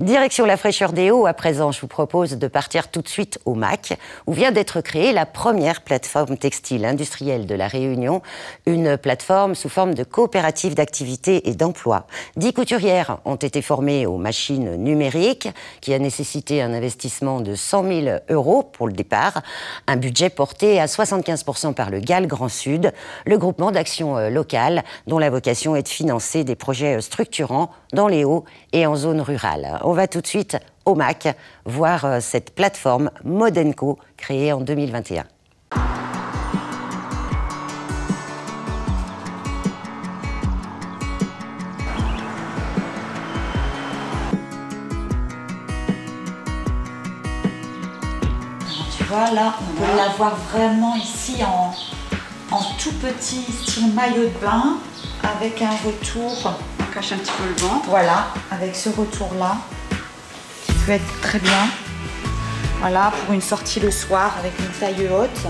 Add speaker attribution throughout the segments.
Speaker 1: Direction la fraîcheur des Hauts, à présent, je vous propose de partir tout de suite au MAC, où vient d'être créée la première plateforme textile industrielle de la Réunion, une plateforme sous forme de coopérative d'activité et d'emploi. 10 couturières ont été formées aux machines numériques, qui a nécessité un investissement de 100 000 € pour le départ, un budget porté à 75% par le GAL Grand Sud, le groupement d'action locale, dont la vocation est de financer des projets structurants dans les Hauts et en zone rurale. On va tout de suite au MAC voir cette plateforme Modenco créée en 2021.
Speaker 2: Tu vois, là, on peut l'avoir vraiment ici en tout petit style maillot de bain avec un retour. On cache un petit peu le ventre. Voilà, avec ce retour-là qui peut être très bien. Voilà, pour une sortie le soir avec une taille haute.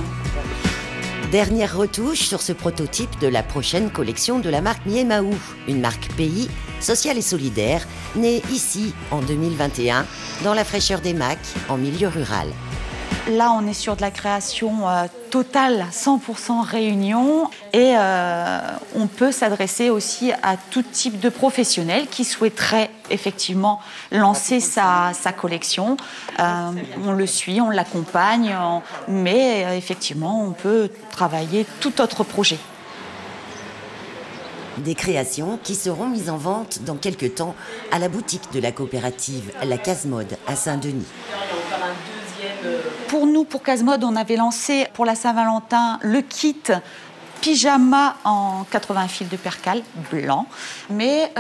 Speaker 1: Dernière retouche sur ce prototype de la prochaine collection de la marque Niemaou, une marque pays sociale et solidaire, née ici en 2021, dans la fraîcheur des MAC, en milieu rural.
Speaker 2: Là, on est sur de la création totale, 100% Réunion, et on peut s'adresser aussi à tout type de professionnels qui souhaiteraient effectivement lancer sa collection. On le suit, on l'accompagne, mais effectivement, on peut travailler tout autre projet.
Speaker 1: Des créations qui seront mises en vente dans quelques temps à la boutique de la coopérative La Casemode à Saint-Denis.
Speaker 2: Pour nous, pour Casemode, on avait lancé pour la Saint-Valentin le kit pyjama en 80 fils de percale blanc. Mais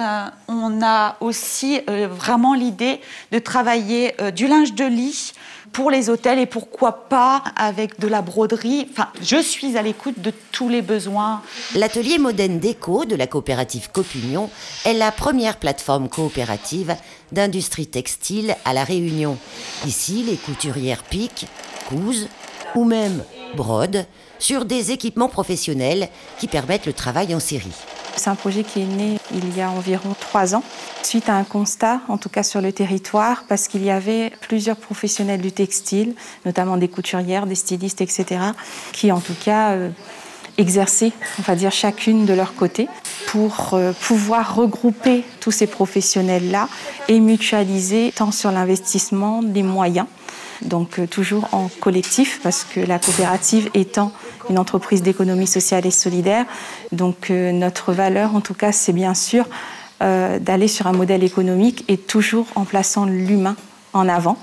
Speaker 2: on a aussi vraiment l'idée de travailler du linge de lit pour les hôtels et pourquoi pas avec de la broderie. Enfin, je suis à l'écoute de tous les besoins.
Speaker 1: L'atelier Modène Déco de la coopérative Copunion est la première plateforme coopérative d'industrie textile à La Réunion. Ici, les couturières piquent, cousent ou même brodent sur des équipements professionnels qui permettent le travail en série.
Speaker 3: C'est un projet qui est né il y a environ 3 ans, suite à un constat, en tout cas sur le territoire, parce qu'il y avait plusieurs professionnels du textile, notamment des couturières, des stylistes, etc., qui en tout cas exerçaient, on va dire, chacune de leur côté, pour pouvoir regrouper tous ces professionnels-là et mutualiser tant sur l'investissement des moyens, donc toujours en collectif, parce que la coopérative étant une entreprise d'économie sociale et solidaire, donc notre valeur, en tout cas, c'est bien sûr d'aller sur un modèle économique et toujours en plaçant l'humain en avant.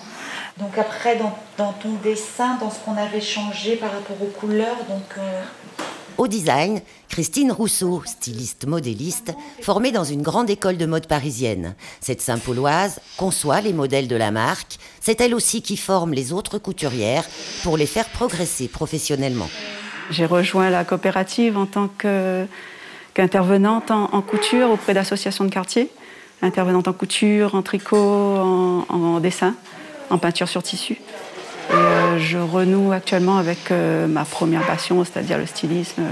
Speaker 2: Donc après, dans ton dessin, dans ce qu'on avait changé par rapport aux couleurs,
Speaker 1: Au design, Christine Rousseau, styliste modéliste, formée dans une grande école de mode parisienne. Cette Saint-Pauloise conçoit les modèles de la marque. C'est elle aussi qui forme les autres couturières pour les faire progresser professionnellement.
Speaker 4: J'ai rejoint la coopérative en tant qu'intervenante en couture auprès d'associations de quartier. Intervenante en couture, en tricot, en dessin, en peinture sur tissu. Et je renoue actuellement avec ma première passion, c'est-à-dire le stylisme,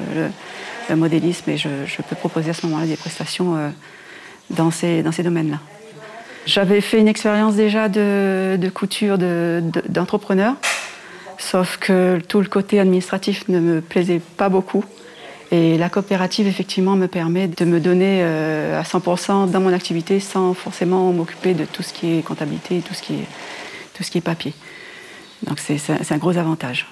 Speaker 4: le modélisme, et je peux proposer à ce moment-là des prestations dans ces domaines-là. J'avais fait une expérience déjà de couture d'entrepreneur, sauf que tout le côté administratif ne me plaisait pas beaucoup. Et la coopérative, effectivement, me permet de me donner à 100% dans mon activité sans forcément m'occuper de tout ce qui est comptabilité, tout ce qui est papier. Donc c'est un gros avantage.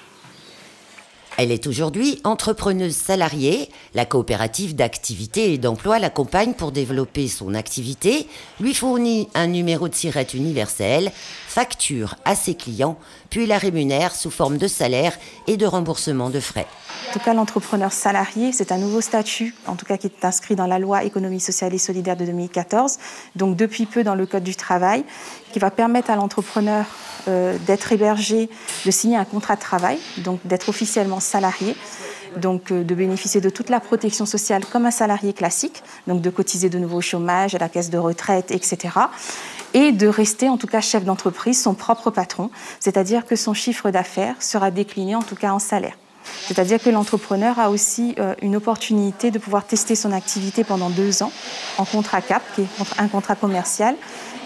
Speaker 1: Elle est aujourd'hui entrepreneuse salariée. La coopérative d'activité et d'emploi l'accompagne pour développer son activité, lui fournit un numéro de SIRET universel, facture à ses clients, puis la rémunère sous forme de salaire et de remboursement de frais.
Speaker 3: En tout cas, l'entrepreneur salarié, c'est un nouveau statut, en tout cas qui est inscrit dans la loi économie sociale et solidaire de 2014, donc depuis peu dans le Code du travail, qui va permettre à l'entrepreneur d'être hébergé, de signer un contrat de travail, donc d'être officiellement salarié, donc de bénéficier de toute la protection sociale comme un salarié classique, donc de cotiser de nouveau au chômage, à la caisse de retraite, etc. Et de rester en tout cas chef d'entreprise, son propre patron, c'est-à-dire que son chiffre d'affaires sera décliné en tout cas en salaire. C'est-à-dire que l'entrepreneur a aussi une opportunité de pouvoir tester son activité pendant 2 ans en contrat CAP, qui est un contrat commercial,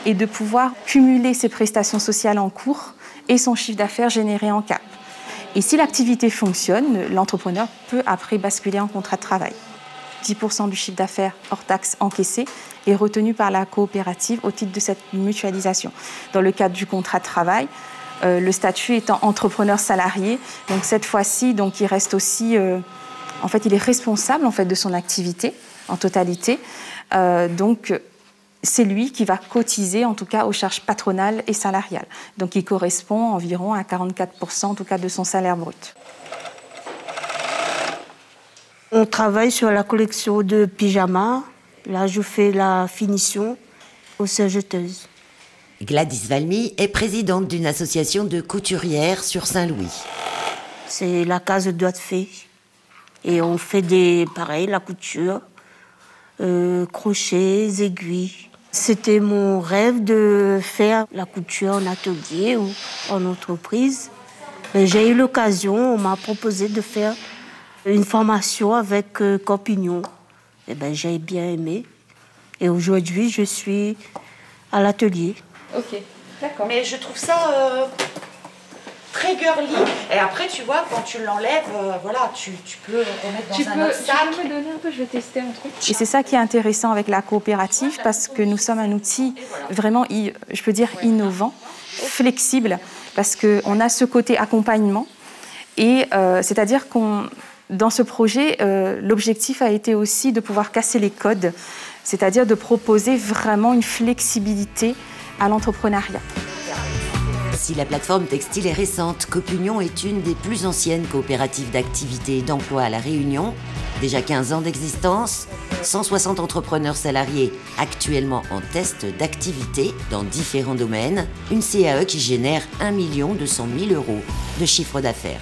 Speaker 3: et de pouvoir cumuler ses prestations sociales en cours et son chiffre d'affaires généré en CAP. Et si l'activité fonctionne, l'entrepreneur peut après basculer en contrat de travail. 10% du chiffre d'affaires hors taxe encaissé est retenu par la coopérative au titre de cette mutualisation. Dans le cadre du contrat de travail, le statut étant entrepreneur salarié, donc cette fois-ci, donc il reste aussi, en fait, il est responsable en fait de son activité en totalité. Donc c'est lui qui va cotiser en tout cas aux charges patronales et salariales. Donc il correspond environ à 44% en tout cas de son salaire brut.
Speaker 5: On travaille sur la collection de pyjamas. Là, je fais la finition aux sœurs jeteuses.
Speaker 1: Gladys Valmy est présidente d'une association de couturières sur Saint-Louis.
Speaker 5: C'est la case de doigts de fée. Et on fait pareil, la couture, crochets, aiguilles. C'était mon rêve de faire la couture en atelier ou en entreprise. J'ai eu l'occasion, on m'a proposé de faire une formation avec Corpignon. Et j'ai bien aimé. Et aujourd'hui, je suis à l'atelier.
Speaker 2: Ok, d'accord. Mais je trouve ça très girly. Et après, tu vois, quand tu l'enlèves, voilà, tu peux remettre dans un autre sac.
Speaker 3: Tu peux me donner un peu, je vais tester un truc. Et c'est ça qui est intéressant avec la coopérative, parce que nous sommes un outil vraiment, je peux dire, innovant, flexible, parce qu'on a ce côté accompagnement. Et c'est-à-dire dans ce projet, l'objectif a été aussi de pouvoir casser les codes, c'est-à-dire de proposer vraiment une flexibilité à l'entrepreneuriat.
Speaker 1: Si la plateforme textile est récente, Copunion est une des plus anciennes coopératives d'activité et d'emploi à La Réunion. Déjà 15 ans d'existence, 160 entrepreneurs salariés actuellement en test d'activité dans différents domaines, une CAE qui génère 1 200 000 € de chiffre d'affaires.